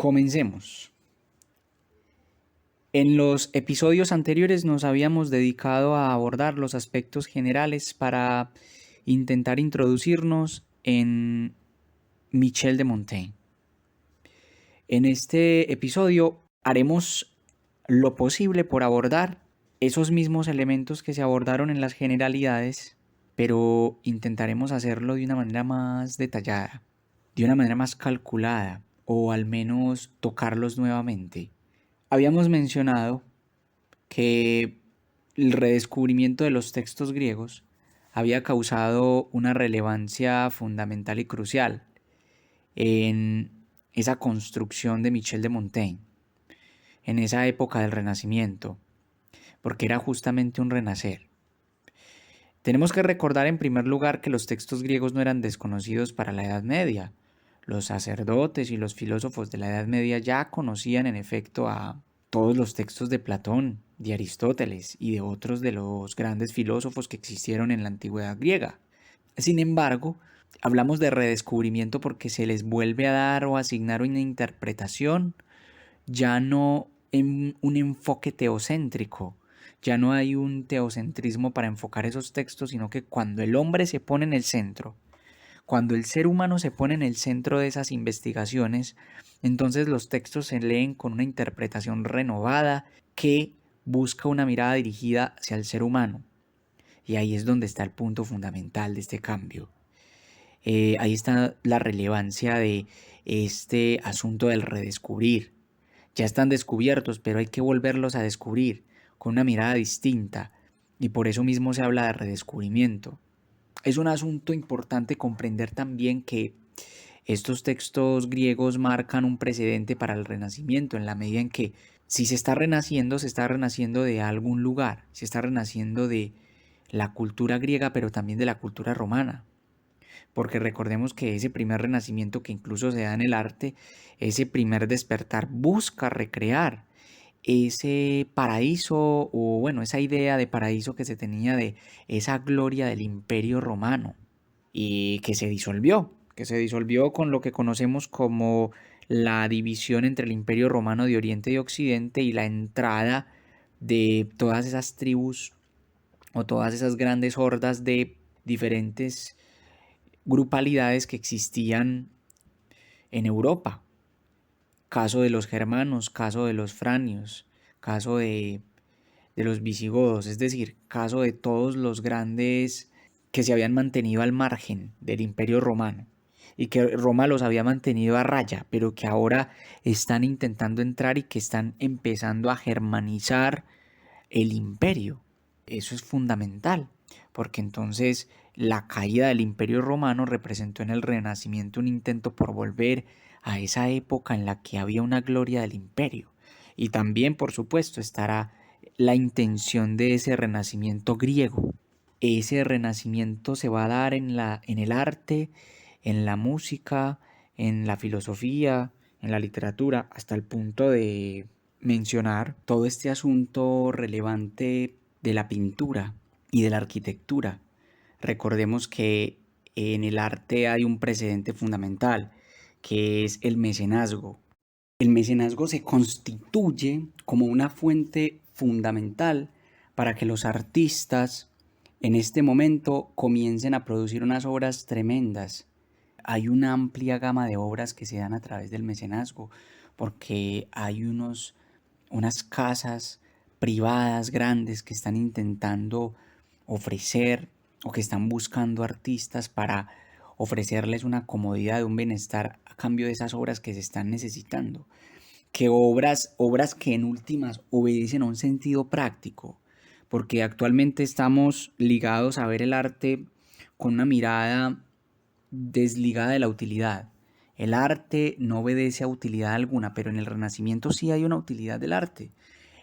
Comencemos. En los episodios anteriores nos habíamos dedicado a abordar los aspectos generales para intentar introducirnos en Michel de Montaigne. En este episodio haremos lo posible por abordar esos mismos elementos que se abordaron en las generalidades, pero intentaremos hacerlo de una manera más detallada, de una manera más calculada, o al menos tocarlos nuevamente. Habíamos mencionado que el redescubrimiento de los textos griegos había causado una relevancia fundamental y crucial en esa construcción de Michel de Montaigne, en esa época del Renacimiento, porque era justamente un renacer. Tenemos que recordar en primer lugar que los textos griegos no eran desconocidos para la Edad Media. Los sacerdotes y los filósofos de la Edad Media ya conocían en efecto a todos los textos de Platón, de Aristóteles y de otros de los grandes filósofos que existieron en la antigüedad griega. Sin embargo, hablamos de redescubrimiento porque se les vuelve a dar o asignar una interpretación, ya no en un enfoque teocéntrico. Ya no hay un teocentrismo para enfocar esos textos, sino que cuando el hombre se pone en el centro, cuando el ser humano se pone en el centro de esas investigaciones, entonces los textos se leen con una interpretación renovada que busca una mirada dirigida hacia el ser humano. Y ahí es donde está el punto fundamental de este cambio. Ahí está la relevancia de este asunto del redescubrir. Ya están descubiertos, pero hay que volverlos a descubrir con una mirada distinta, y por eso mismo se habla de redescubrimiento. Es un asunto importante comprender también que estos textos griegos marcan un precedente para el Renacimiento, en la medida en que si se está renaciendo de algún lugar, se está renaciendo de la cultura griega, pero también de la cultura romana. Porque recordemos que ese primer renacimiento que incluso se da en el arte, ese primer despertar busca recrear ese paraíso, o bueno, esa idea de paraíso que se tenía de esa gloria del Imperio Romano y que se disolvió con lo que conocemos como la división entre el Imperio Romano de Oriente y Occidente y la entrada de todas esas tribus o todas esas grandes hordas de diferentes grupalidades que existían en Europa. Caso de los germanos, caso de los franios, caso de los visigodos, es decir, caso de todos los grandes que se habían mantenido al margen del Imperio Romano y que Roma los había mantenido a raya, pero que ahora están intentando entrar y que están empezando a germanizar el imperio. Eso es fundamental, porque entonces la caída del Imperio Romano representó en el Renacimiento un intento por volver a esa época en la que había una gloria del imperio. Y también, por supuesto, estará la intención de ese renacimiento griego. Ese renacimiento se va a dar en el arte, en la música, en la filosofía, en la literatura, hasta el punto de mencionar todo este asunto relevante de la pintura y de la arquitectura. Recordemos que en el arte hay un precedente fundamental, que es el mecenazgo. El mecenazgo se constituye como una fuente fundamental para que los artistas en este momento comiencen a producir unas obras tremendas. Hay una amplia gama de obras que se dan a través del mecenazgo, porque hay unas casas privadas grandes que están intentando ofrecer o que están buscando artistas para ofrecerles una comodidad, un bienestar a cambio de esas obras que se están necesitando. Que obras que en últimas obedecen a un sentido práctico, porque actualmente estamos ligados a ver el arte con una mirada desligada de la utilidad. El arte no obedece a utilidad alguna, pero en el Renacimiento sí hay una utilidad del arte.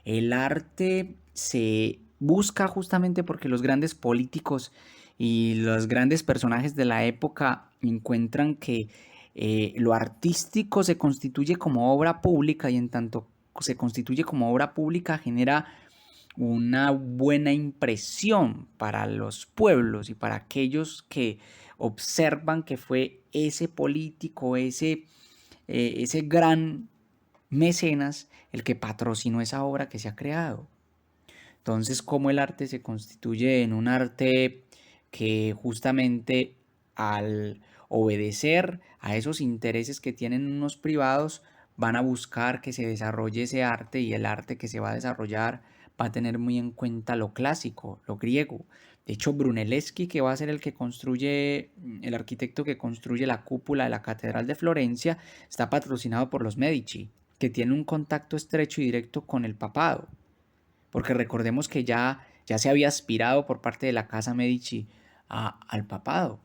El arte se busca justamente porque los grandes políticos y los grandes personajes de la época encuentran que lo artístico se constituye como obra pública, y en tanto se constituye como obra pública genera una buena impresión para los pueblos y para aquellos que observan que fue ese político, ese gran mecenas el que patrocinó esa obra que se ha creado. Entonces, ¿cómo el arte se constituye en un arte que justamente al obedecer a esos intereses que tienen unos privados, van a buscar que se desarrolle ese arte, y el arte que se va a desarrollar va a tener muy en cuenta lo clásico, lo griego? De hecho, Brunelleschi, que va a ser el arquitecto que construye la cúpula de la Catedral de Florencia, está patrocinado por los Medici, que tienen un contacto estrecho y directo con el papado, porque recordemos que ya se había aspirado por parte de la casa Medici al papado.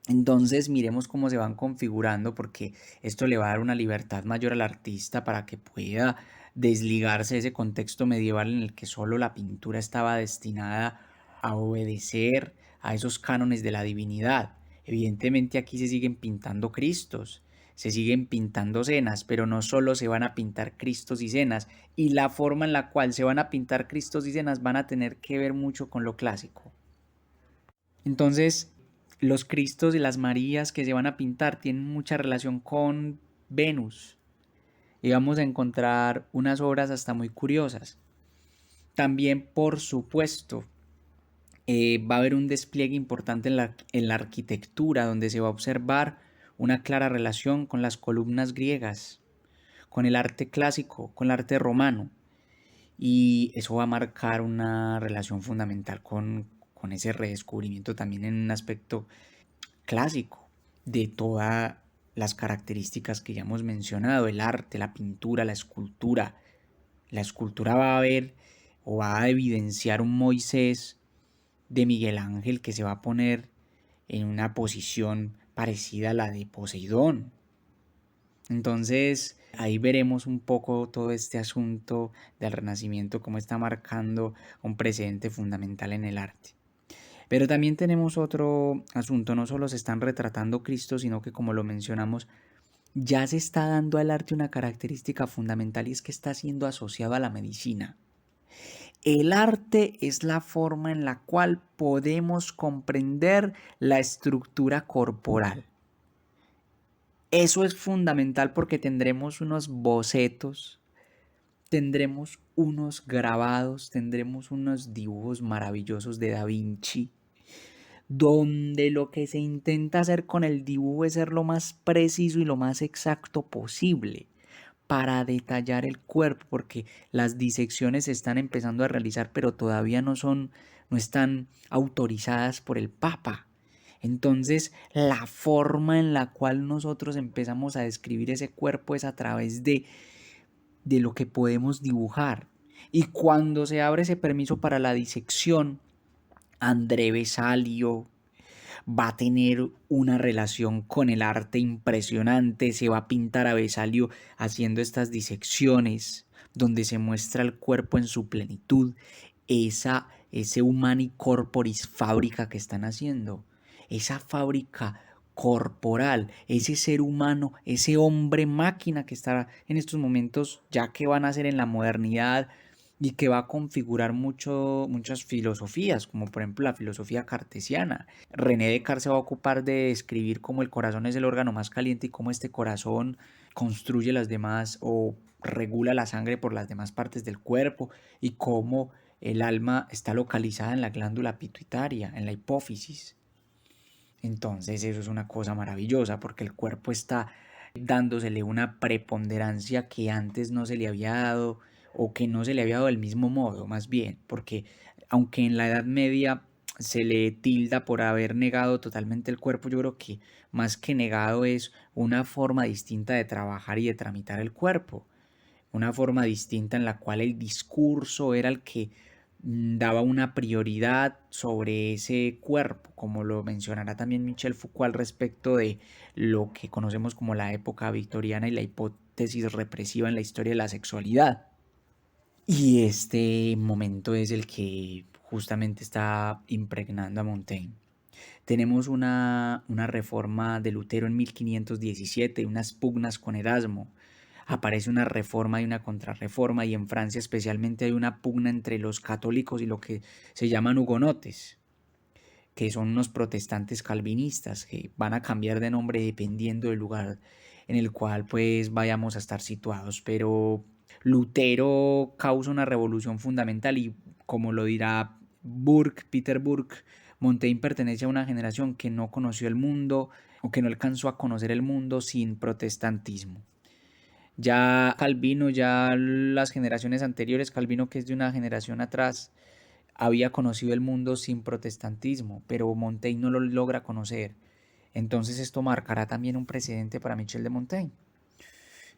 Entonces miremos cómo se van configurando, porque esto le va a dar una libertad mayor al artista para que pueda desligarse de ese contexto medieval en el que solo la pintura estaba destinada a obedecer a esos cánones de la divinidad. Evidentemente aquí se siguen pintando Cristos, se siguen pintando cenas, pero no solo se van a pintar Cristos y cenas, y la forma en la cual se van a pintar Cristos y cenas van a tener que ver mucho con lo clásico. Entonces, los Cristos y las Marías que se van a pintar tienen mucha relación con Venus, y vamos a encontrar unas obras hasta muy curiosas. También, por supuesto, va a haber un despliegue importante en la arquitectura, donde se va a observar una clara relación con las columnas griegas, con el arte clásico, con el arte romano, y eso va a marcar una relación fundamental con ese redescubrimiento también en un aspecto clásico de todas las características que ya hemos mencionado: el arte, la pintura, la escultura. La escultura va a ver o va a evidenciar un Moisés de Miguel Ángel que se va a poner en una posición parecida a la de Poseidón. Entonces ahí veremos un poco todo este asunto del Renacimiento, cómo está marcando un precedente fundamental en el arte. Pero también tenemos otro asunto: no solo se están retratando Cristo, sino que, como lo mencionamos, ya se está dando al arte una característica fundamental, y es que está siendo asociado a la medicina. El arte es la forma en la cual podemos comprender la estructura corporal. Eso es fundamental porque tendremos unos bocetos, tendremos unos grabados, tendremos unos dibujos maravillosos de Da Vinci, donde lo que se intenta hacer con el dibujo es ser lo más preciso y lo más exacto posible para detallar el cuerpo, porque las disecciones se están empezando a realizar, pero todavía no están autorizadas por el Papa. Entonces, la forma en la cual nosotros empezamos a describir ese cuerpo es a través de lo que podemos dibujar. Y cuando se abre ese permiso para la disección, André Vesalio va a tener una relación con el arte impresionante. Se va a pintar a Vesalio haciendo estas disecciones donde se muestra el cuerpo en su plenitud, ese humani corporis fábrica que están haciendo, esa fábrica corporal, ese ser humano, ese hombre máquina que está en estos momentos, ya que van a ser en la modernidad, y que va a configurar muchas filosofías, como por ejemplo la filosofía cartesiana. René Descartes se va a ocupar de describir cómo el corazón es el órgano más caliente y cómo este corazón construye las demás o regula la sangre por las demás partes del cuerpo, y cómo el alma está localizada en la glándula pituitaria, en la hipófisis. Entonces eso es una cosa maravillosa, porque el cuerpo está dándosele una preponderancia que antes no se le había dado, o que no se le había dado del mismo modo, más bien, porque aunque en la Edad Media se le tilda por haber negado totalmente el cuerpo, yo creo que más que negado es una forma distinta de trabajar y de tramitar el cuerpo, una forma distinta en la cual el discurso era el que daba una prioridad sobre ese cuerpo, como lo mencionará también Michel Foucault al respecto de lo que conocemos como la época victoriana y la hipótesis represiva en la historia de la sexualidad. Y este momento es el que justamente está impregnando a Montaigne. Tenemos una reforma de Lutero en 1517, unas pugnas con Erasmo. Aparece una reforma y una contrarreforma, y en Francia especialmente hay una pugna entre los católicos y lo que se llaman hugonotes, que son unos protestantes calvinistas que van a cambiar de nombre dependiendo del lugar en el cual pues vayamos a estar situados. Pero Lutero causa una revolución fundamental y, como lo dirá Peter Burke, Montaigne pertenece a una generación que no conoció el mundo o que no alcanzó a conocer el mundo sin protestantismo. Ya Calvino, ya las generaciones anteriores, Calvino, que es de una generación atrás, había conocido el mundo sin protestantismo, pero Montaigne no lo logra conocer. Entonces esto marcará también un precedente para Michel de Montaigne.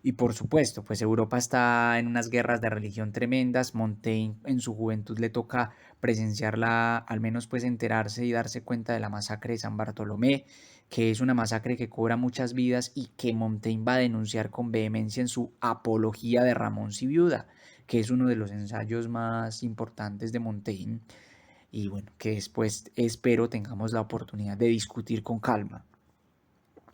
Y por supuesto, pues Europa está en unas guerras de religión tremendas. Montaigne en su juventud le toca presenciarla, al menos pues enterarse y darse cuenta de la masacre de San Bartolomé, que es una masacre que cobra muchas vidas y que Montaigne va a denunciar con vehemencia en su Apología de Ramón y Viuda, que es uno de los ensayos más importantes de Montaigne y bueno, que después espero tengamos la oportunidad de discutir con calma.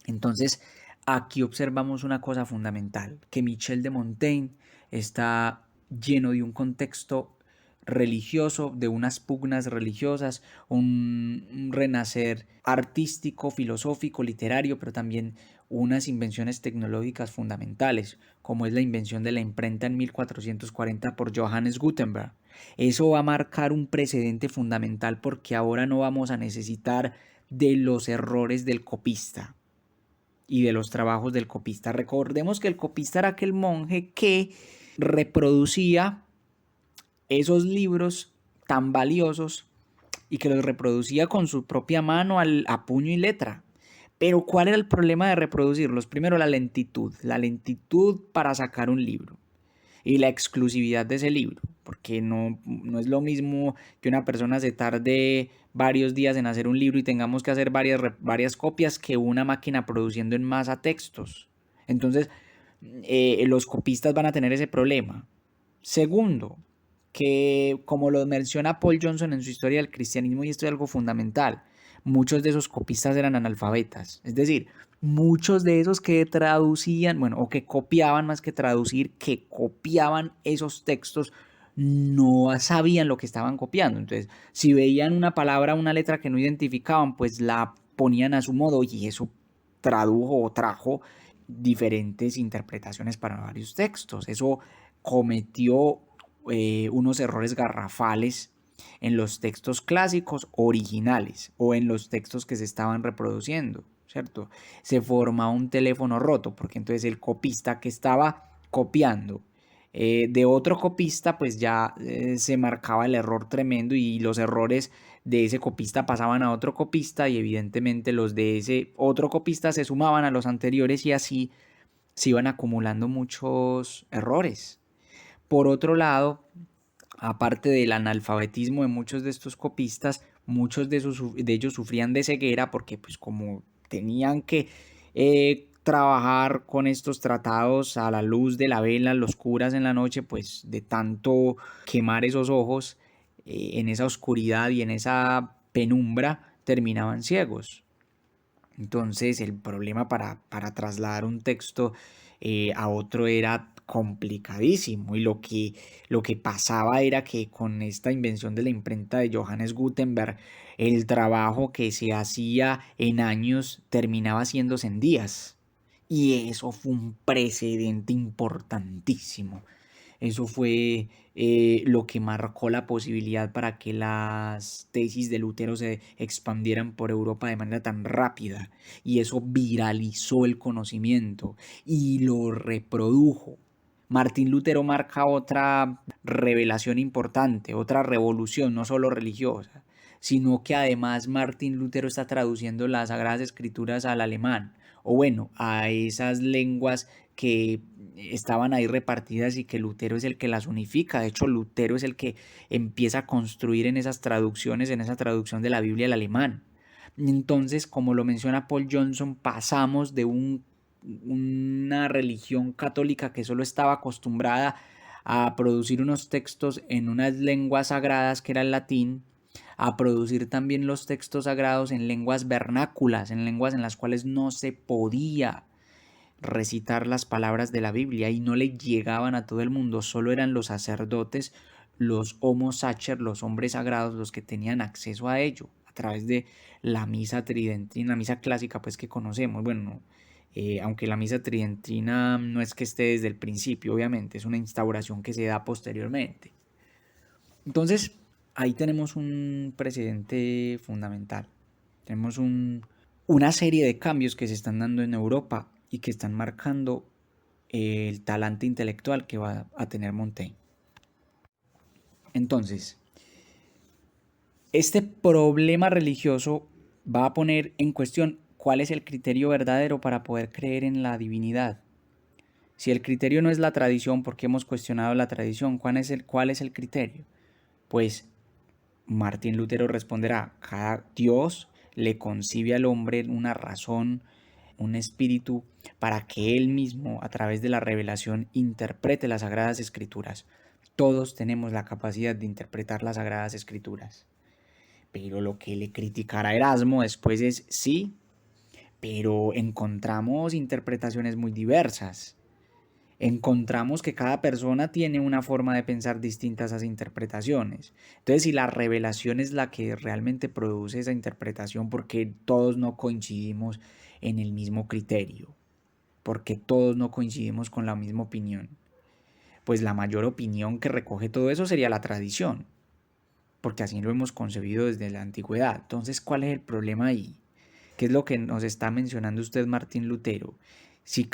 Entonces, aquí observamos una cosa fundamental, que Michel de Montaigne está lleno de un contexto religioso, de unas pugnas religiosas, un renacer artístico, filosófico, literario, pero también unas invenciones tecnológicas fundamentales, como es la invención de la imprenta en 1440 por Johannes Gutenberg. Eso va a marcar un precedente fundamental porque ahora no vamos a necesitar de los errores del copista y de los trabajos del copista. Recordemos que el copista era aquel monje que reproducía esos libros tan valiosos y que los reproducía con su propia mano a puño y letra. Pero ¿cuál era el problema de reproducirlos? Primero, la lentitud para sacar un libro y la exclusividad de ese libro, porque no es lo mismo que una persona se tarde varios días en hacer un libro y tengamos que hacer varias copias que una máquina produciendo en masa textos. Entonces, los copistas van a tener ese problema. Segundo, que como lo menciona Paul Johnson en su Historia del Cristianismo, y esto es algo fundamental, muchos de esos copistas eran analfabetas, es decir, muchos de esos que traducían, bueno, o que copiaban más que traducir, que copiaban esos textos, no sabían lo que estaban copiando. Entonces, si veían una palabra, una letra que no identificaban, pues la ponían a su modo y eso tradujo o trajo diferentes interpretaciones para varios textos. Eso cometió unos errores garrafales en los textos clásicos originales o en los textos que se estaban reproduciendo, ¿cierto? Se forma un teléfono roto porque entonces el copista que estaba copiando de otro copista pues ya se marcaba el error tremendo y los errores de ese copista pasaban a otro copista y evidentemente los de ese otro copista se sumaban a los anteriores y así se iban acumulando muchos errores. Por otro lado, aparte del analfabetismo de muchos de estos copistas, muchos de ellos sufrían de ceguera porque pues como tenían que trabajar con estos tratados a la luz de la vela, los curas en la noche, pues de tanto quemar esos ojos en esa oscuridad y en esa penumbra, terminaban ciegos. Entonces el problema para trasladar un texto a otro era complicadísimo y lo que pasaba era que con esta invención de la imprenta de Johannes Gutenberg el trabajo que se hacía en años terminaba haciéndose en días y eso fue un precedente importantísimo. Eso fue lo que marcó la posibilidad para que las tesis de Lutero se expandieran por Europa de manera tan rápida. Y eso viralizó el conocimiento y lo reprodujo. Martín Lutero marca otra revelación importante, otra revolución, no solo religiosa, sino que además Martín Lutero está traduciendo las Sagradas Escrituras al alemán, o bueno, a esas lenguas que estaban ahí repartidas y que Lutero es el que las unifica. De hecho, Lutero es el que empieza a construir en esas traducciones, en esa traducción de la Biblia al alemán. Entonces, como lo menciona Paul Johnson, pasamos de una religión católica que solo estaba acostumbrada a producir unos textos en unas lenguas sagradas que era el latín, a producir también los textos sagrados en lenguas vernáculas, en lenguas en las cuales no se podía recitar las palabras de la Biblia y no le llegaban a todo el mundo, solo eran los sacerdotes, los homo sacer, los hombres sagrados, los que tenían acceso a ello a través de la misa tridentina, la misa clásica pues que conocemos. Bueno, aunque la misa tridentina no es que esté desde el principio, obviamente, es una instauración que se da posteriormente. Entonces, ahí tenemos un precedente fundamental. Tenemos una serie de cambios que se están dando en Europa y que están marcando el talante intelectual que va a tener Montaigne. Entonces, este problema religioso va a poner en cuestión cuál es el criterio verdadero para poder creer en la divinidad. Si el criterio no es la tradición, ¿por qué hemos cuestionado la tradición? ¿Cuál es el criterio? Pues Martín Lutero responderá, cada Dios le concibe al hombre una razón, un espíritu, para que él mismo, a través de la revelación, interprete las Sagradas Escrituras. Todos tenemos la capacidad de interpretar las Sagradas Escrituras. Pero lo que le criticará Erasmo después es, sí, pero encontramos interpretaciones muy diversas. Encontramos que cada persona tiene una forma de pensar distinta a esas interpretaciones. Entonces, si la revelación es la que realmente produce esa interpretación, porque todos no coincidimos en el mismo criterio, porque todos no coincidimos con la misma opinión, pues la mayor opinión que recoge todo eso sería la tradición, porque así lo hemos concebido desde la antigüedad. Entonces, ¿cuál es el problema ahí? ¿Qué es lo que nos está mencionando usted, Martín Lutero? Si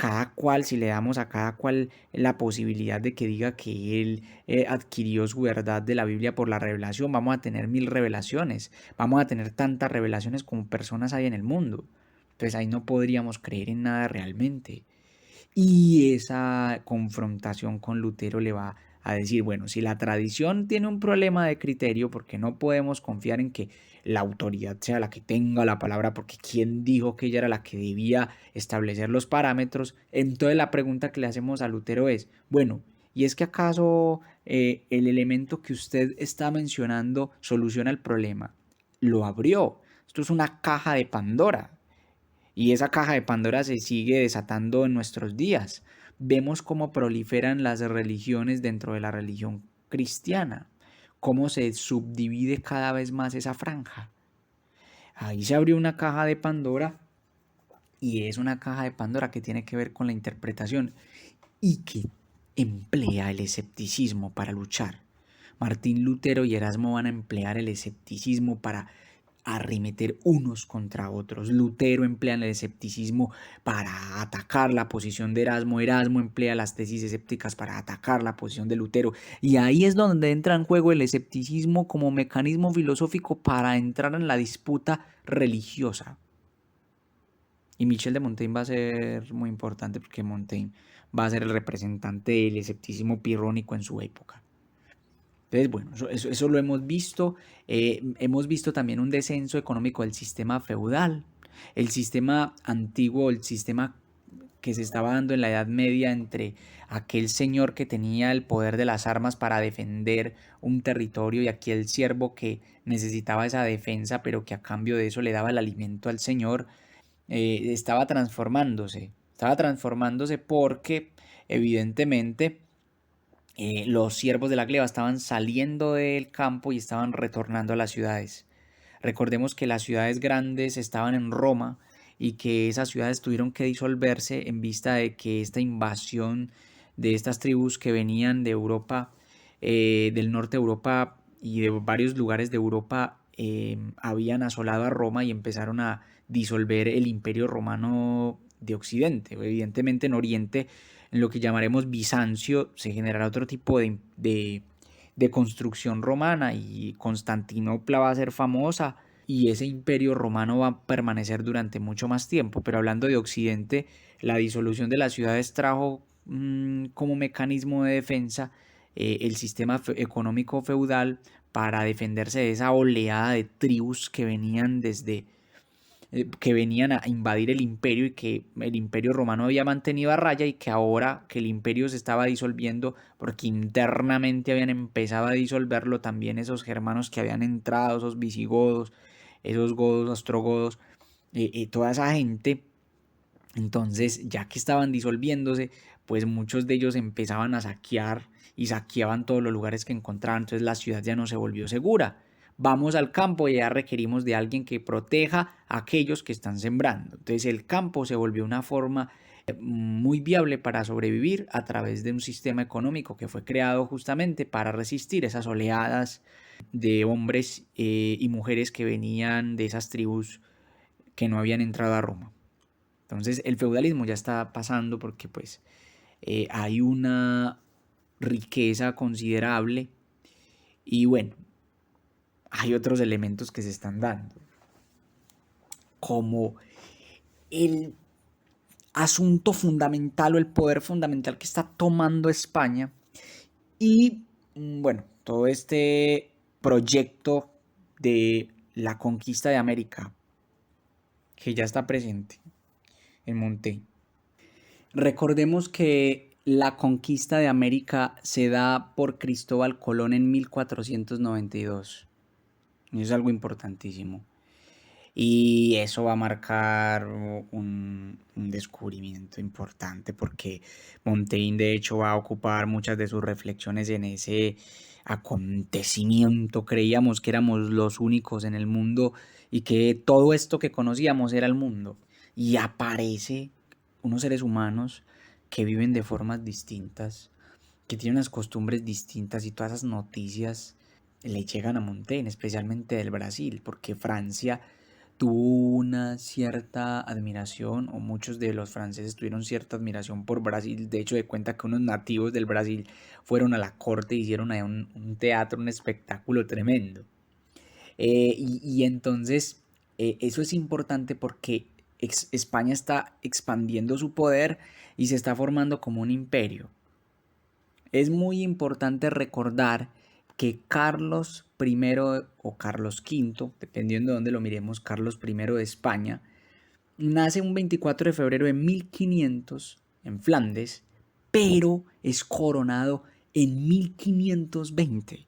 le damos a cada cual la posibilidad de que diga que él adquirió su verdad de la Biblia por la revelación, vamos a tener 1000 revelaciones, vamos a tener tantas revelaciones como personas hay en el mundo. Entonces ahí no podríamos creer en nada realmente. Y esa confrontación con Lutero le va a decir, bueno, si la tradición tiene un problema de criterio, porque no podemos confiar en que la autoridad sea la que tenga la palabra, porque quién dijo que ella era la que debía establecer los parámetros, entonces la pregunta que le hacemos a Lutero es, bueno, ¿y es que acaso el elemento que usted está mencionando soluciona el problema? Lo abrió. Esto es una caja de Pandora. Y esa caja de Pandora se sigue desatando en nuestros días. Vemos cómo proliferan las religiones dentro de la religión cristiana, cómo se subdivide cada vez más esa franja. Ahí se abrió una caja de Pandora y es una caja de Pandora que tiene que ver con la interpretación y que emplea el escepticismo para luchar. Martín Lutero y Erasmo van a emplear el escepticismo para arremeter unos contra otros. Lutero emplea el escepticismo para atacar la posición de Erasmo. Erasmo emplea las tesis escépticas para atacar la posición de Lutero. Y ahí es donde entra en juego el escepticismo como mecanismo filosófico para entrar en la disputa religiosa. Y Michel de Montaigne va a ser muy importante porque Montaigne va a ser el representante del escepticismo pirrónico en su época. Entonces, bueno, eso lo hemos visto. Hemos visto también un descenso económico del sistema feudal. El sistema antiguo, el sistema que se estaba dando en la Edad Media entre aquel señor que tenía el poder de las armas para defender un territorio y aquel siervo que necesitaba esa defensa, pero que a cambio de eso le daba el alimento al señor, estaba transformándose. Estaba transformándose porque, evidentemente, los siervos de la gleba estaban saliendo del campo y estaban retornando a las ciudades. Recordemos que las ciudades grandes estaban en Roma y que esas ciudades tuvieron que disolverse en vista de que esta invasión de estas tribus que venían de Europa, del norte de Europa y de varios lugares de Europa, habían asolado a Roma y empezaron a disolver el imperio romano de Occidente. Evidentemente en Oriente, en lo que llamaremos Bizancio, se generará otro tipo de construcción romana y Constantinopla va a ser famosa y ese imperio romano va a permanecer durante mucho más tiempo. Pero hablando de Occidente, la disolución de las ciudades trajo como mecanismo de defensa el sistema económico feudal para defenderse de esa oleada de tribus que venían a invadir el imperio y que el imperio romano había mantenido a raya y que ahora que el imperio se estaba disolviendo porque internamente habían empezado a disolverlo también esos germanos que habían entrado, esos visigodos, esos godos, ostrogodos, toda esa gente. Entonces, ya que estaban disolviéndose, pues muchos de ellos empezaban a saquear y saqueaban todos los lugares que encontraban. Entonces la ciudad ya no se volvió segura. vamos al campo y ya requerimos de alguien que proteja a aquellos que están sembrando. Entonces el campo se volvió una forma muy viable para sobrevivir a través de un sistema económico que fue creado justamente para resistir esas oleadas de hombres y mujeres que venían de esas tribus que no habían entrado a Roma. Entonces el feudalismo ya está pasando porque pues hay una riqueza considerable y bueno, hay otros elementos que se están dando, como el asunto fundamental o el poder fundamental que está tomando España y bueno, todo este proyecto de la conquista de América que ya está presente en Montaigne. Recordemos que la conquista de América se da por Cristóbal Colón en 1492. Eso es algo importantísimo. Y eso va a marcar un descubrimiento importante porque Montaigne de hecho va a ocupar muchas de sus reflexiones en ese acontecimiento. Creíamos que éramos los únicos en el mundo y que todo esto que conocíamos era el mundo. Y aparece unos seres humanos que viven de formas distintas, que tienen unas costumbres distintas y todas esas noticias le llegan a Montaigne, especialmente del Brasil, porque Francia tuvo una cierta admiración, o muchos de los franceses tuvieron cierta admiración por Brasil. De hecho, de cuenta que unos nativos del Brasil fueron a la corte y hicieron ahí un teatro, un espectáculo tremendo. Y entonces, eso es importante porque España está expandiendo su poder y se está formando como un imperio. Es muy importante recordar que Carlos I o Carlos V, dependiendo de dónde lo miremos, Carlos I de España, nace un 24 de febrero de 1500 en Flandes, pero es coronado en 1520.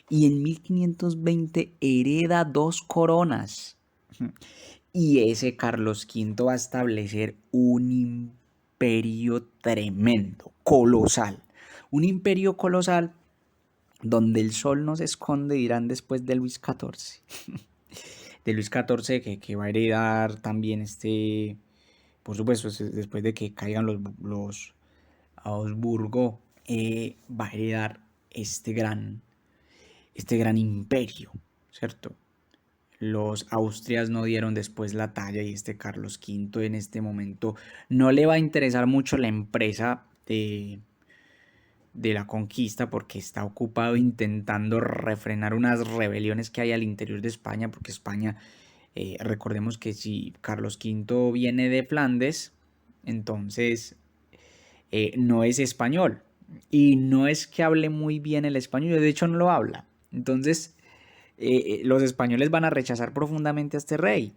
Y en 1520 hereda 2 coronas. Y ese Carlos V va a establecer un imperio tremendo, colosal. Un imperio colosal donde el sol no se esconde, dirán después de Luis XIV. De Luis XIV que va a heredar también por supuesto, después de que caigan los Habsburgo, va a heredar este gran imperio, ¿cierto? Los Austrias no dieron después la talla y Carlos V en este momento no le va a interesar mucho la empresa de la conquista porque está ocupado intentando refrenar unas rebeliones que hay al interior de España, porque España, recordemos que si Carlos V viene de Flandes, entonces no es español y no es que hable muy bien el español, de hecho no lo habla. Entonces los españoles van a rechazar profundamente a este rey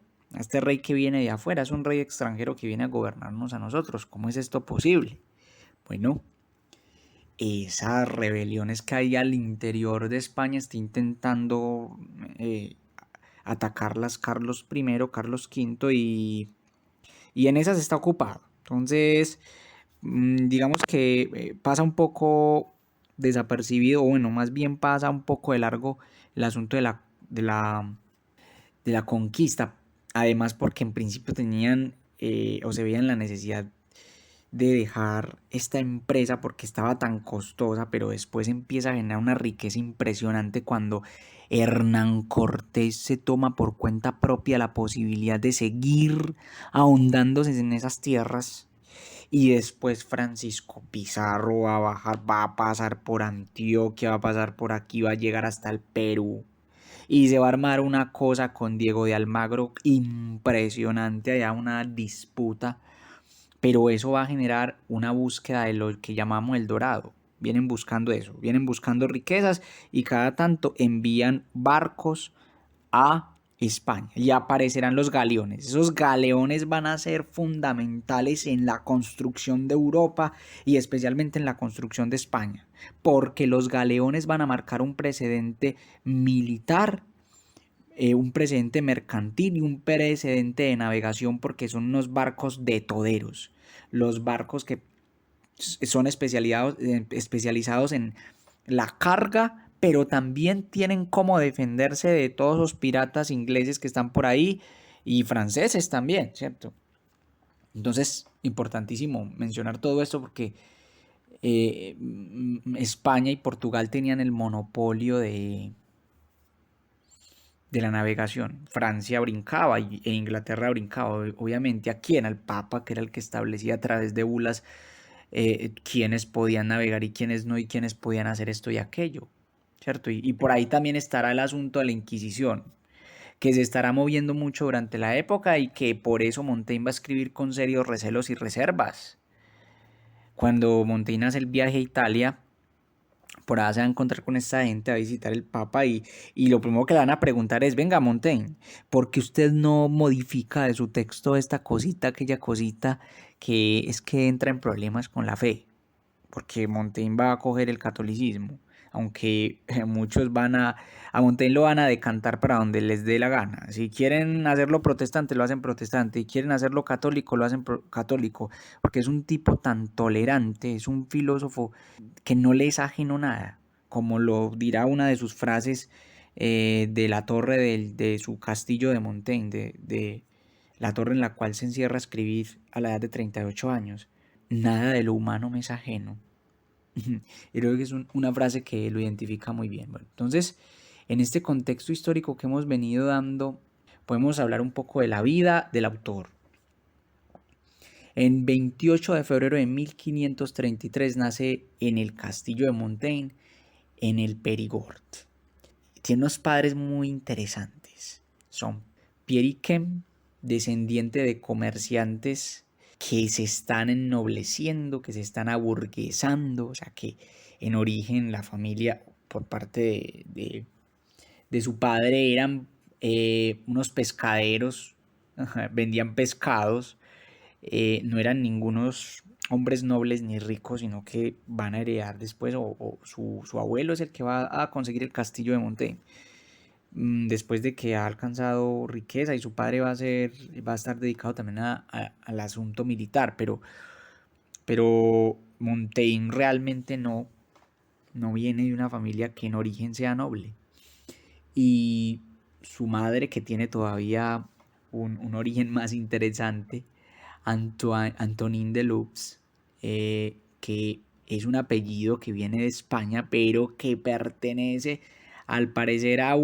que viene de afuera, es un rey extranjero que viene a gobernarnos a nosotros. ¿Cómo es esto posible? Bueno, esas rebeliones que hay al interior de España está intentando atacarlas Carlos I, Carlos V y en esas está ocupado. Entonces, digamos que pasa un poco desapercibido, o bueno, más bien pasa un poco de largo el asunto de la conquista. Además, porque en principio tenían o se veían la necesidad de dejar esta empresa porque estaba tan costosa, pero después empieza a generar una riqueza impresionante cuando Hernán Cortés se toma por cuenta propia la posibilidad de seguir ahondándose en esas tierras. Y después Francisco Pizarro va a bajar, va a pasar por Antioquia, va a pasar por aquí, va a llegar hasta el Perú. Y se va a armar una cosa con Diego de Almagro impresionante, allá una disputa. Pero eso va a generar una búsqueda de lo que llamamos el dorado. Vienen buscando eso, vienen buscando riquezas y cada tanto envían barcos a España y aparecerán los galeones. Esos galeones van a ser fundamentales en la construcción de Europa y especialmente en la construcción de España, porque los galeones van a marcar un precedente militar, un precedente mercantil y un precedente de navegación, porque son unos barcos de toderos, los barcos que son especializados en la carga, pero también tienen cómo defenderse de todos los piratas ingleses que están por ahí y franceses también, ¿cierto? Entonces, importantísimo mencionar todo esto porque España y Portugal tenían el monopolio de la navegación. Francia brincaba e Inglaterra brincaba, obviamente, a quién, al Papa, que era el que establecía a través de bulas quiénes podían navegar y quiénes no, y quiénes podían hacer esto y aquello, ¿cierto? Y por ahí también estará el asunto de la Inquisición, que se estará moviendo mucho durante la época y que por eso Montaigne va a escribir con serios recelos y reservas. Cuando Montaigne hace el viaje a Italia, por allá se va a encontrar con esta gente, a visitar el Papa y lo primero que le van a preguntar es, venga Montaigne, ¿por qué usted no modifica de su texto esta cosita, aquella cosita que es que entra en problemas con la fe? Porque Montaigne va a coger el catolicismo, aunque muchos a Montaigne lo van a decantar para donde les dé la gana. Si quieren hacerlo protestante, lo hacen protestante, y quieren hacerlo católico, lo hacen católico, porque es un tipo tan tolerante, es un filósofo que no le es ajeno nada, como lo dirá una de sus frases de la torre de su castillo de Montaigne, de la torre en la cual se encierra a escribir a la edad de 38 años. Nada de lo humano me es ajeno. Y creo que es una frase que lo identifica muy bien. Bueno, entonces, en este contexto histórico que hemos venido dando, podemos hablar un poco de la vida del autor. En 28 de febrero de 1533 nace en el castillo de Montaigne, en el Perigord. Tiene unos padres muy interesantes. Son Pierre Yquem, descendiente de comerciantes que se están ennobleciendo, que se están aburguesando, o sea que en origen la familia por parte de su padre eran unos pescaderos, vendían pescados, no eran ningunos hombres nobles ni ricos, sino que van a heredar después, o su abuelo es el que va a conseguir el castillo de Montaigne después de que ha alcanzado riqueza y su padre va a estar dedicado también al asunto militar, pero Montaigne realmente no viene de una familia que en origen sea noble. Y su madre, que tiene todavía un origen más interesante, Antonin de Lux, que es un apellido que viene de España, pero que pertenece al parecer a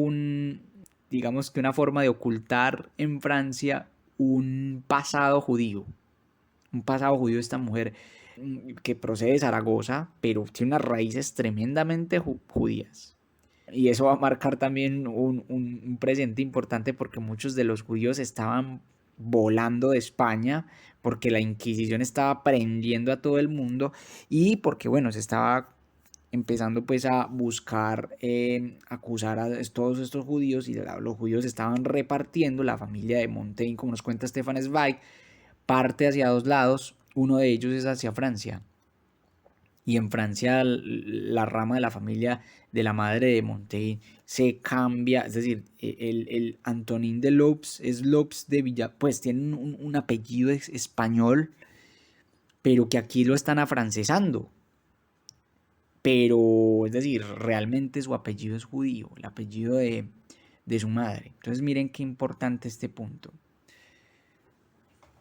digamos que una forma de ocultar en Francia un pasado judío. Un pasado judío de esta mujer que procede de Zaragoza, pero tiene unas raíces tremendamente judías. Y eso va a marcar también un presente importante porque muchos de los judíos estaban volando de España porque la Inquisición estaba prendiendo a todo el mundo y porque, bueno, se estaba empezando pues a buscar acusar a todos estos judíos y los judíos estaban repartiendo. La familia de Montaigne, como nos cuenta Stefan Zweig, parte hacia dos lados, uno de ellos es hacia Francia. Y en Francia la rama de la familia de la madre de Montaigne se cambia, es decir, el Antonin de Lopes es Lopes de Villa, pues tiene un apellido español, pero que aquí lo están afrancesando. Pero, es decir, realmente su apellido es judío, el apellido de su madre. Entonces miren qué importante este punto.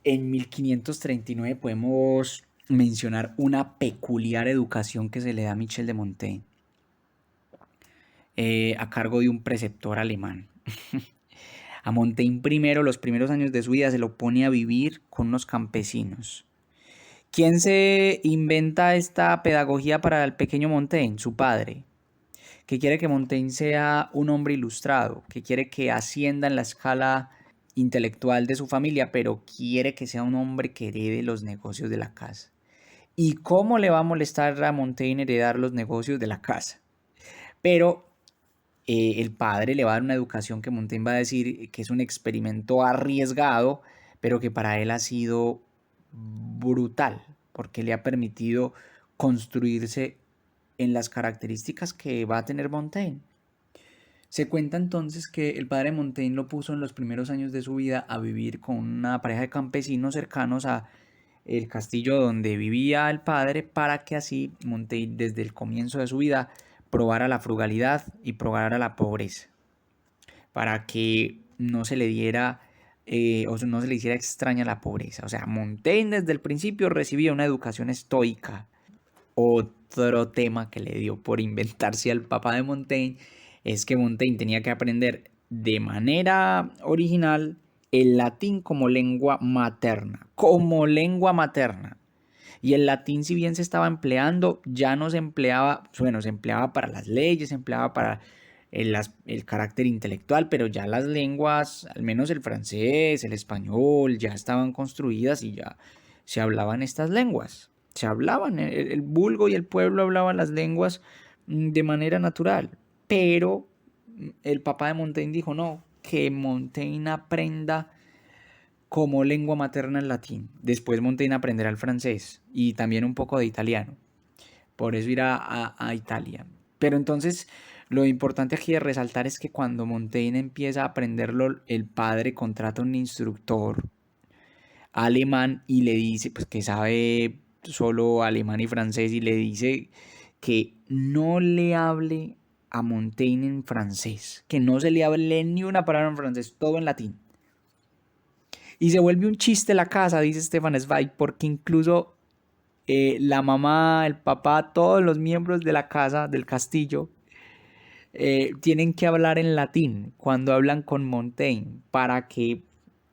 En 1539 podemos mencionar una peculiar educación que se le da a Michel de Montaigne a cargo de un preceptor alemán. A Montaigne primero, los primeros años de su vida, se lo pone a vivir con unos campesinos. ¿Quién se inventa esta pedagogía para el pequeño Montaigne? Su padre, que quiere que Montaigne sea un hombre ilustrado, que quiere que ascienda en la escala intelectual de su familia, pero quiere que sea un hombre que herede los negocios de la casa. ¿Y cómo le va a molestar a Montaigne heredar los negocios de la casa? Pero el padre le va a dar una educación que Montaigne va a decir que es un experimento arriesgado, pero que para él ha sido brutal, porque le ha permitido construirse en las características que va a tener Montaigne. Se cuenta entonces que el padre de Montaigne lo puso en los primeros años de su vida a vivir con una pareja de campesinos cercanos a el castillo donde vivía el padre para que así Montaigne desde el comienzo de su vida probara la frugalidad y probara la pobreza, para que no se le diera o no se le hiciera extraña la pobreza. O sea, Montaigne desde el principio recibía una educación estoica. Otro tema que le dio por inventarse al papá de Montaigne es que Montaigne tenía que aprender de manera original el latín como lengua materna, Y el latín, si bien se estaba empleando, ya no se empleaba, bueno, se empleaba para las leyes, se empleaba para el carácter intelectual, pero ya las lenguas, al menos el francés, el español, ya estaban construidas y ya se hablaban estas lenguas. Se hablaban, el vulgo y el pueblo hablaban las lenguas de manera natural, pero el papá de Montaigne dijo, no, que Montaigne aprenda como lengua materna el latín. Después Montaigne aprenderá el francés y también un poco de italiano. Por eso irá a Italia. Pero entonces lo importante aquí de resaltar es que cuando Montaigne empieza a aprenderlo, el padre contrata un instructor alemán y le dice, pues que sabe solo alemán y francés, y le dice que no le hable a Montaigne en francés, que no se le hable ni una palabra en francés, todo en latín. Y se vuelve un chiste la casa, dice Stefan Zweig, porque incluso la mamá, el papá, todos los miembros de la casa, del castillo, tienen que hablar en latín cuando hablan con Montaigne para que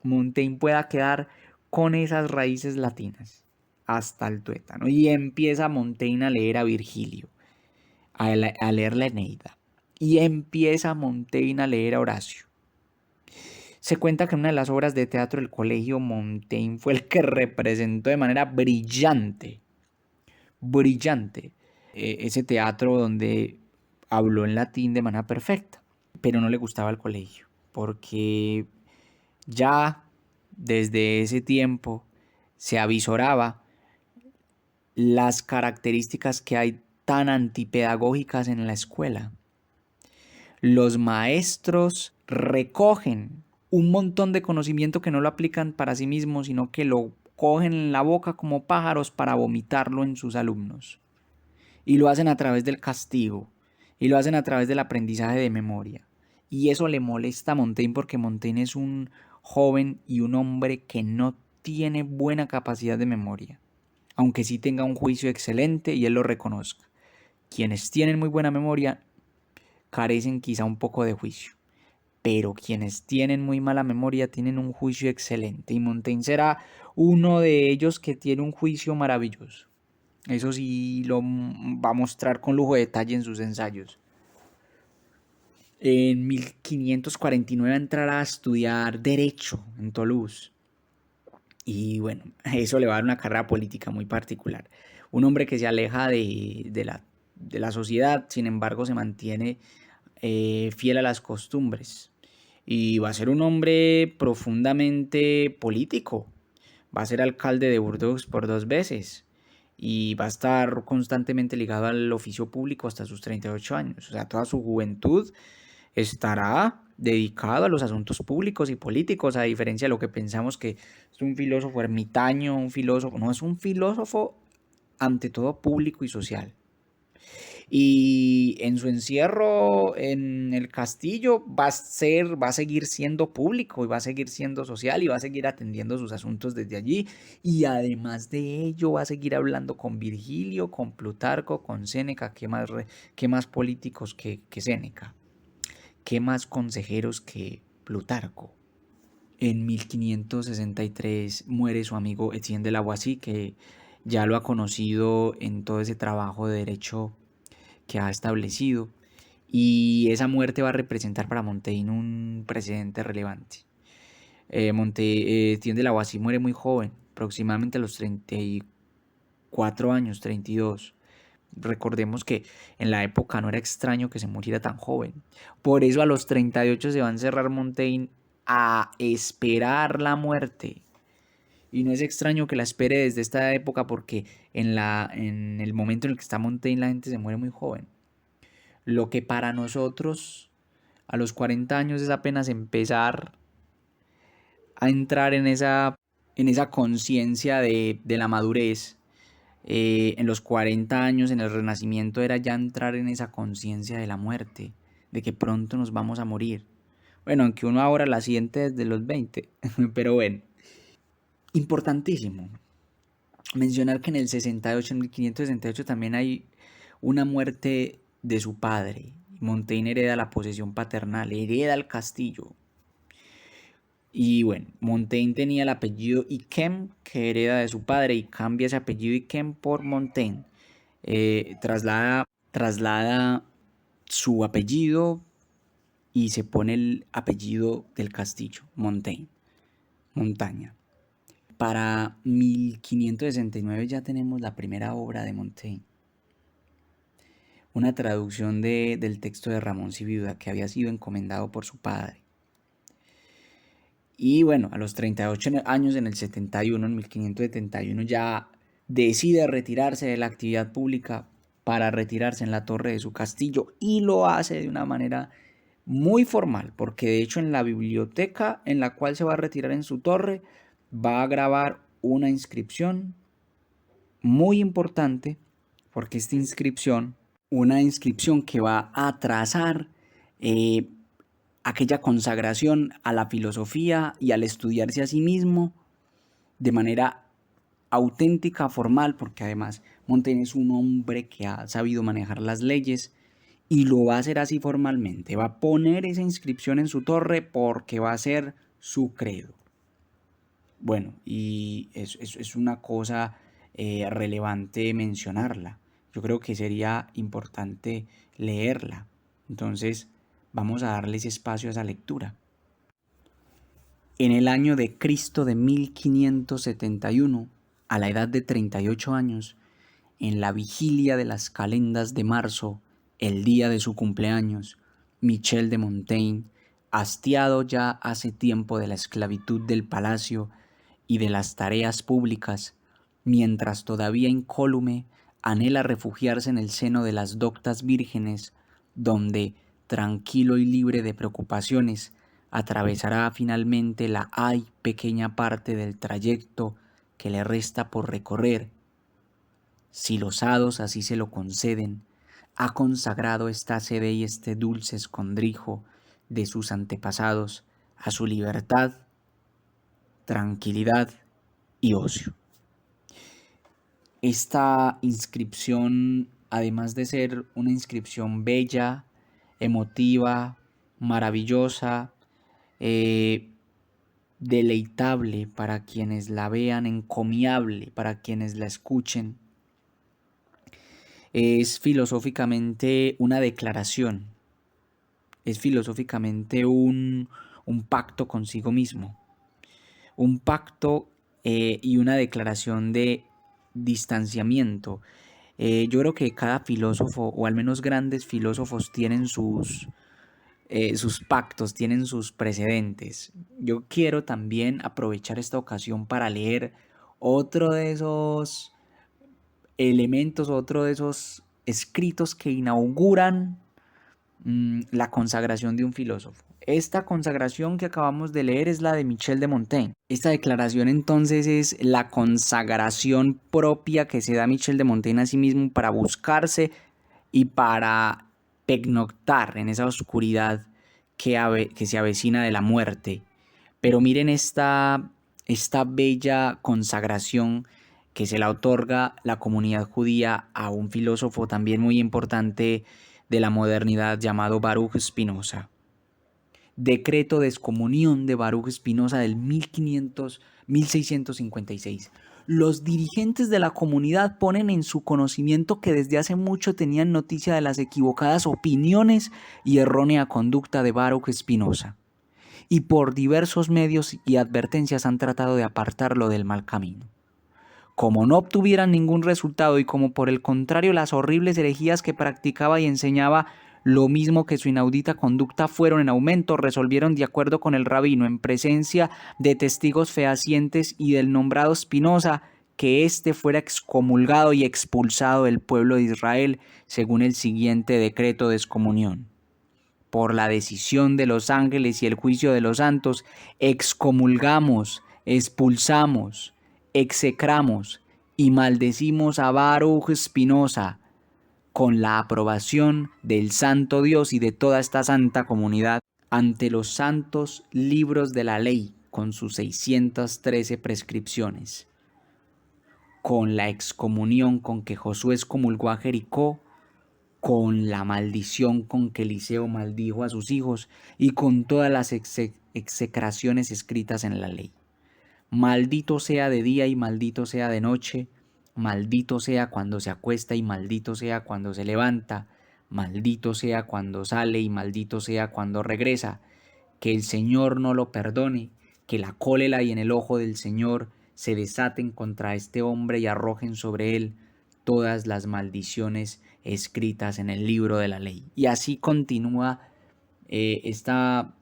Montaigne pueda quedar con esas raíces latinas hasta el tuétano. Y empieza Montaigne a leer a Virgilio, a leer la Eneida. Y empieza Montaigne a leer a Horacio. Se cuenta que en una de las obras de teatro del colegio, Montaigne fue el que representó de manera brillante ese teatro donde habló en latín de manera perfecta, pero no le gustaba el colegio, porque ya desde ese tiempo se avisoraba las características que hay tan antipedagógicas en la escuela. Los maestros recogen un montón de conocimiento que no lo aplican para sí mismos, sino que lo cogen en la boca como pájaros para vomitarlo en sus alumnos. Y lo hacen a través del castigo, y lo hacen a través del aprendizaje de memoria. Y eso le molesta a Montaigne porque Montaigne es un joven y un hombre que no tiene buena capacidad de memoria, aunque sí tenga un juicio excelente y él lo reconozca. Quienes tienen muy buena memoria carecen quizá un poco de juicio, pero quienes tienen muy mala memoria tienen un juicio excelente, y Montaigne será uno de ellos que tiene un juicio maravilloso. Eso sí lo va a mostrar con lujo de detalle en sus ensayos. En 1549 entrará a estudiar Derecho en Toulouse. Y bueno, eso le va a dar una carrera política muy particular. Un hombre que se aleja de la sociedad, sin embargo, se mantiene fiel a las costumbres. Y va a ser un hombre profundamente político. Va a ser alcalde de Burdeos por 2 veces. Y va a estar constantemente ligado al oficio público hasta sus 38 años. O sea, toda su juventud estará dedicado a los asuntos públicos y políticos, a diferencia de lo que pensamos que es un filósofo ermitaño, un filósofo, no, es un filósofo ante todo público y social. Y en su encierro en el castillo va a seguir siendo público y va a seguir siendo social y va a seguir atendiendo sus asuntos desde allí. Y además de ello va a seguir hablando con Virgilio, con Plutarco, con Séneca. ¿Qué más políticos que Séneca? ¿Qué más consejeros que Plutarco? En 1563 muere su amigo Etienne de Lavoisier, que ya lo ha conocido en todo ese trabajo de derecho que ha establecido, y esa muerte va a representar para Montaigne un precedente relevante. Etienne de Lavoisier muere muy joven, aproximadamente a los 34 años, 32. Recordemos que en la época no era extraño que se muriera tan joven. Por eso a los 38 se va a encerrar Montaigne a esperar la muerte. Y no es extraño que la espere desde esta época, porque en el momento en el que está Montaigne la gente se muere muy joven. Lo que para nosotros a los 40 años es apenas empezar a entrar en esa conciencia de la madurez. en los 40 años, en el Renacimiento, era ya entrar en esa conciencia de la muerte, de que pronto nos vamos a morir. Bueno, aunque uno ahora la siente desde los 20, pero bueno. Importantísimo mencionar que en el 68, en 1568, también hay una muerte de su padre. Montaigne hereda la posesión paternal, hereda el castillo. Y bueno, Montaigne tenía el apellido Yquem, que hereda de su padre, y cambia ese apellido Yquem por Montaigne. Traslada su apellido y se pone el apellido del castillo, Montaigne, montaña. Para 1569 ya tenemos la primera obra de Montaigne, una traducción del texto de Ramón Sibiuda que había sido encomendado por su padre. Y bueno, a los 38 años, en el 71, en 1571, ya decide retirarse de la actividad pública para retirarse en la torre de su castillo, y lo hace de una manera muy formal, porque de hecho en la biblioteca en la cual se va a retirar en su torre va a grabar una inscripción muy importante, porque esta inscripción, una inscripción que va a trazar aquella consagración a la filosofía y al estudiarse a sí mismo de manera auténtica, formal, porque además Montaigne es un hombre que ha sabido manejar las leyes y lo va a hacer así formalmente. Va a poner esa inscripción en su torre porque va a ser su credo. Bueno, y es una cosa relevante mencionarla. Yo creo que sería importante leerla. Entonces, vamos a darles espacio a esa lectura. En el año de Cristo de 1571, a la edad de 38 años, en la vigilia de las calendas de marzo, el día de su cumpleaños, Michel de Montaigne, hastiado ya hace tiempo de la esclavitud del palacio y de las tareas públicas, mientras todavía incólume anhela refugiarse en el seno de las doctas vírgenes, donde, tranquilo y libre de preocupaciones, atravesará finalmente la pequeña parte del trayecto que le resta por recorrer. Si los hados así se lo conceden, ha consagrado esta sede y este dulce escondrijo de sus antepasados a su libertad, tranquilidad y ocio. Esta inscripción, además de ser una inscripción bella, emotiva, maravillosa, deleitable para quienes la vean, encomiable para quienes la escuchen, es filosóficamente una declaración, es filosóficamente un pacto consigo mismo, un pacto y una declaración de distanciamiento. Yo creo que cada filósofo, o al menos grandes filósofos, tienen sus pactos, tienen sus precedentes. Yo quiero también aprovechar esta ocasión para leer otro de esos elementos, otro de esos escritos que inauguran la consagración de un filósofo. Esta consagración que acabamos de leer es la de Michel de Montaigne. Esta declaración entonces es la consagración propia que se da Michel de Montaigne a sí mismo para buscarse y para pernoctar en esa oscuridad que se avecina de la muerte. Pero miren esta bella consagración que se la otorga la comunidad judía a un filósofo también muy importante de la modernidad llamado Baruch Spinoza. Decreto de excomunión de Baruch Spinoza del 1656. Los dirigentes de la comunidad ponen en su conocimiento que desde hace mucho tenían noticia de las equivocadas opiniones y errónea conducta de Baruch Spinoza, y por diversos medios y advertencias han tratado de apartarlo del mal camino. Como no obtuvieran ningún resultado y como por el contrario las horribles herejías que practicaba y enseñaba, lo mismo que su inaudita conducta, fueron en aumento, resolvieron de acuerdo con el rabino, en presencia de testigos fehacientes y del nombrado Spinoza, que éste fuera excomulgado y expulsado del pueblo de Israel según el siguiente decreto de excomunión. Por la decisión de los ángeles y el juicio de los santos, excomulgamos, expulsamos, execramos y maldecimos a Baruch Spinoza con la aprobación del Santo Dios y de toda esta santa comunidad ante los santos libros de la ley con sus 613 prescripciones, con la excomunión con que Josué excomulgó a Jericó, con la maldición con que Eliseo maldijo a sus hijos y con todas las execraciones escritas en la ley. Maldito sea de día y maldito sea de noche, maldito sea cuando se acuesta y maldito sea cuando se levanta, maldito sea cuando sale y maldito sea cuando regresa. Que el Señor no lo perdone, que la cólera y en el ojo del Señor se desaten contra este hombre y arrojen sobre él todas las maldiciones escritas en el libro de la ley. Y así continúa esta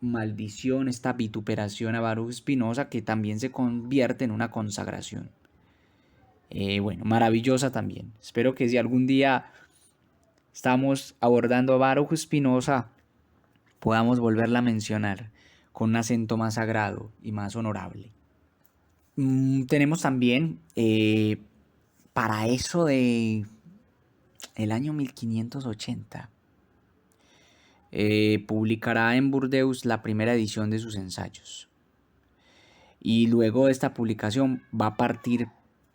maldición, esta vituperación a Baruch Spinoza, que también se convierte en una consagración. Bueno, maravillosa también. Espero que si algún día estamos abordando a Baruch Spinoza, podamos volverla a mencionar con un acento más sagrado y más honorable. Tenemos también, para eso de el año 1580, publicará en Burdeos la primera edición de sus ensayos. Y luego de esta publicación va a partir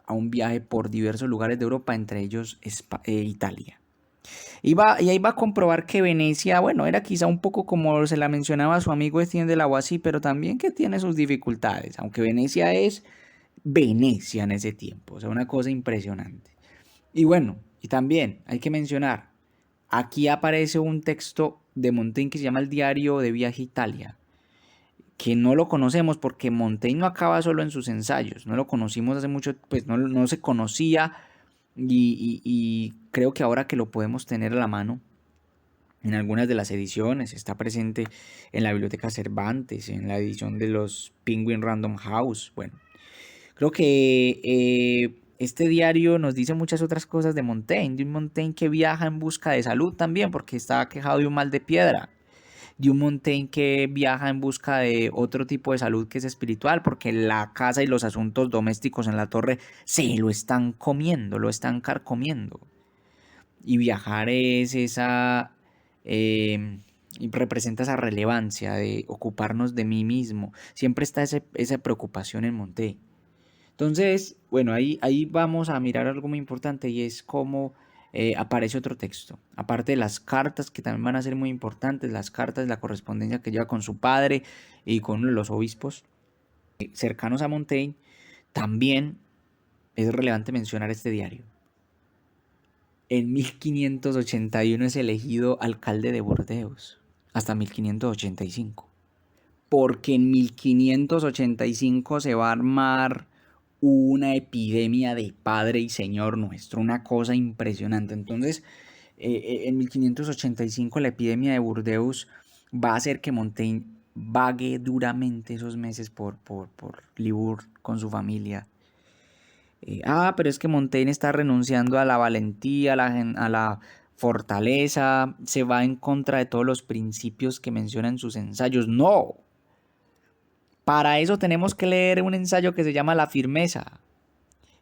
a un viaje por diversos lugares de Europa, entre ellos Italia. Y ahí va a comprobar que Venecia, bueno, era quizá un poco como se la mencionaba a su amigo Etienne de Lavoisier, pero también que tiene sus dificultades, aunque Venecia es Venecia en ese tiempo, o sea, una cosa impresionante. Y bueno, y también hay que mencionar, aquí aparece un texto de Montaigne que se llama El Diario de Viaje a Italia, que no lo conocemos porque Montaigne no acaba solo en sus ensayos, no lo conocimos hace mucho, pues no se conocía y creo que ahora que lo podemos tener a la mano en algunas de las ediciones, está presente en la Biblioteca Cervantes, en la edición de los Penguin Random House, bueno, creo que este diario nos dice muchas otras cosas de un Montaigne que viaja en busca de salud también, porque estaba quejado de un mal de piedra, de un Montaigne que viaja en busca de otro tipo de salud que es espiritual, porque la casa y los asuntos domésticos en la torre se lo están comiendo, lo están carcomiendo. Y viajar es y representa esa relevancia de ocuparnos de mí mismo. Siempre está esa preocupación en Montaigne. Entonces, bueno, ahí vamos a mirar algo muy importante y es cómo aparece otro texto. Aparte de las cartas, que también van a ser muy importantes, las cartas, la correspondencia que lleva con su padre y con uno de los obispos cercanos a Montaigne, también es relevante mencionar este diario. En 1581 es elegido alcalde de Burdeos, hasta 1585. Porque en 1585 se va a armar una epidemia de Padre y Señor nuestro, una cosa impresionante. Entonces, en 1585 la epidemia de Burdeos va a hacer que Montaigne vague duramente esos meses por Libourne con su familia. Pero es que Montaigne está renunciando a la valentía, a la fortaleza, se va en contra de todos los principios que menciona en sus ensayos. No, para eso tenemos que leer un ensayo que se llama La firmeza.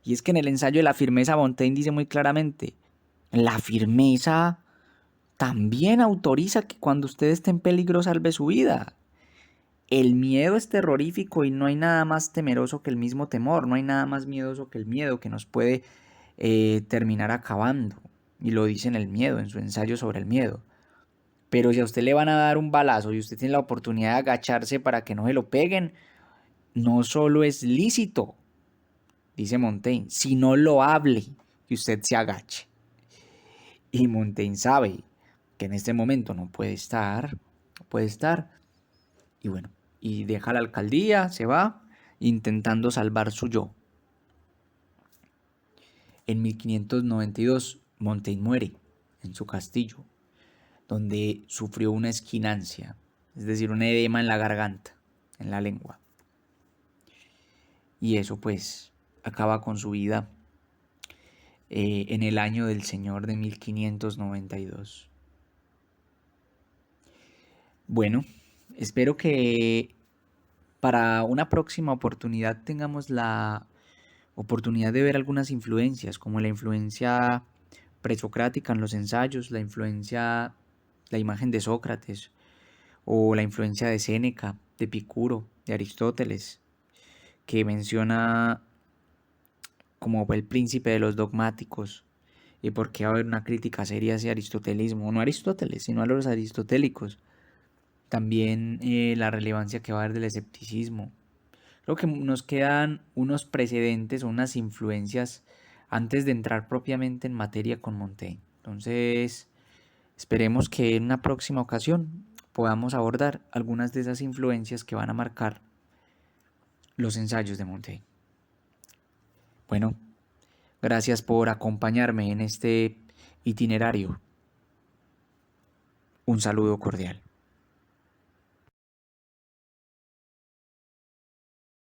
Y es que en el ensayo de La firmeza Montaigne dice muy claramente, la firmeza también autoriza que cuando usted esté en peligro salve su vida. El miedo es terrorífico y no hay nada más temeroso que el mismo temor, no hay nada más miedoso que el miedo que nos puede terminar acabando. Y lo dice en El miedo, en su ensayo sobre el miedo. Pero si a usted le van a dar un balazo y usted tiene la oportunidad de agacharse para que no se lo peguen, no solo es lícito, dice Montaigne, sino loable que usted se agache. Y Montaigne sabe que en este momento no puede estar, y bueno, y deja la alcaldía, se va, intentando salvar su yo. En 1592, Montaigne muere en su castillo, donde sufrió una esquinancia, es decir, un edema en la garganta, en la lengua. Y eso pues acaba con su vida en el año del Señor de 1592. Bueno, espero que para una próxima oportunidad tengamos la oportunidad de ver algunas influencias, como la influencia presocrática en los ensayos, la imagen de Sócrates, o la influencia de Séneca, de Epicuro, de Aristóteles, que menciona como el príncipe de los dogmáticos y por qué va a haber una crítica seria hacia aristotelismo, no a Aristóteles, sino a los aristotélicos. También la relevancia que va a haber del escepticismo. Creo que nos quedan unos precedentes o unas influencias antes de entrar propiamente en materia con Montaigne. Entonces, esperemos que en una próxima ocasión podamos abordar algunas de esas influencias que van a marcar los ensayos de Montaigne. Bueno, gracias por acompañarme en este itinerario. Un saludo cordial.